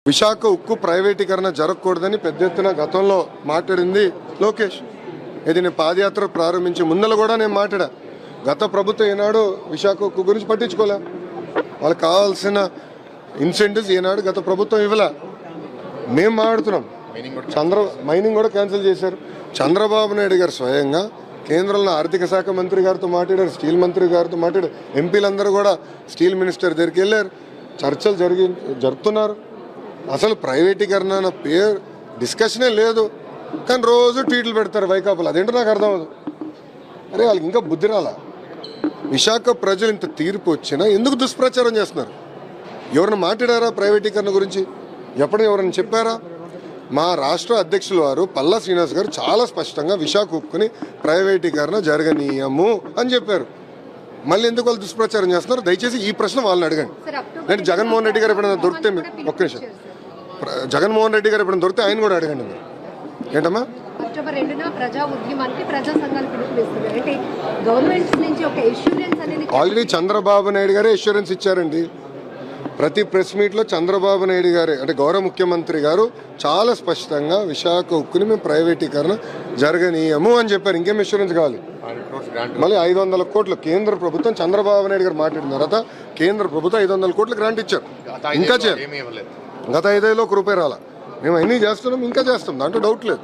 విశాఖ ఉక్కు ప్రైవేటీకరణ జరగకూడదని పెద్ద ఎత్తున గతంలో మాట్లాడింది లోకేష్. ఇది నేను పాదయాత్ర ప్రారంభించే ముందల కూడా నేను మాట్లాడా. గత ప్రభుత్వం ఏనాడు విశాఖ ఉక్కు గురించి పట్టించుకోలే. వాళ్ళకి కావాల్సిన ఇన్సెంటివ్స్ ఏనాడు గత ప్రభుత్వం ఇవ్వలే. మేము మాట్లాడుతున్నాం. మైనింగ్ కూడా క్యాన్సిల్ చేశారు. చంద్రబాబు నాయుడు గారు స్వయంగా కేంద్రంలో ఆర్థిక శాఖ మంత్రి గారితో మాట్లాడారు, స్టీల్ మంత్రి గారితో మాట్లాడారు, ఎంపీలందరూ కూడా స్టీల్ మినిస్టర్ దగ్గరికి వెళ్ళారు, చర్చలు జరుపుతున్నారు. అసలు ప్రైవేటీకరణ అన్న పేరు డిస్కషనే లేదు. కానీ రోజు ట్వీట్లు పెడతారు వైకాపాలు. అదేంటో నాకు అర్థం అవ్వదు. అరే వాళ్ళకి ఇంకా బుద్ధి రాలా. విశాఖ ప్రజలు ఇంత తీర్పు వచ్చినా ఎందుకు దుష్ప్రచారం చేస్తున్నారు? ఎవరైనా మాట్లాడారా ప్రైవేటీకరణ గురించి? ఎప్పుడైనా ఎవరైనా చెప్పారా? మా రాష్ట్ర అధ్యక్షుల వారు పల్లా శ్రీనివాస్ గారు చాలా స్పష్టంగా విశాఖ ఉక్కుని ప్రైవేటీకరణ జరగనీయము అని చెప్పారు. మళ్ళీ ఎందుకు వాళ్ళు దుష్ప్రచారం చేస్తున్నారు? దయచేసి ఈ ప్రశ్న వాళ్ళని అడగండి. అంటే జగన్మోహన్ రెడ్డి గారు ఎప్పుడైనా దొరికితే ఒక్క నిమిషం, జగన్మోహన్ రెడ్డి గారు ఎప్పుడైనా దొరికితే ఆయన కూడా అడగండి మీరు. ఏంటమ్మా? అక్టోబర్ 2న ప్రజా ఉద్యమానికి ప్రజా సంఘాలు పిలుపునిస్తున్నారు. అంటే గవర్నమెంట్ నుంచి ఒక అష్యూరెన్స్ అనేది ఆల్రెడీ చంద్రబాబు నాయుడు గారే అష్యూరెన్స్ ఇచ్చారండి. ప్రతి ప్రెస్ మీట్లో చంద్రబాబు నాయుడు గారే అంటే గౌరవ ముఖ్యమంత్రి గారు చాలా స్పష్టంగా విశాఖ ఉక్కుని మేము ప్రైవేటీకరణ జరగనీయము అని చెప్పారు. ఇంకేం అష్యూరెన్స్ కావాలి? మళ్ళీ 500 కోట్లు కేంద్ర ప్రభుత్వం చంద్రబాబు నాయుడు గారు మాట్లాడిన తర్వాత కేంద్ర ప్రభుత్వం 500 కోట్లు గ్రాంట్ ఇచ్చారు. ఇంకా చేయాలి. గత 5 ఏళ్ళలో ₹1 రాలా. మేము అన్నీ చేస్తున్నాం, ఇంకా చేస్తాం, దాంట్లో డౌట్ లేదు.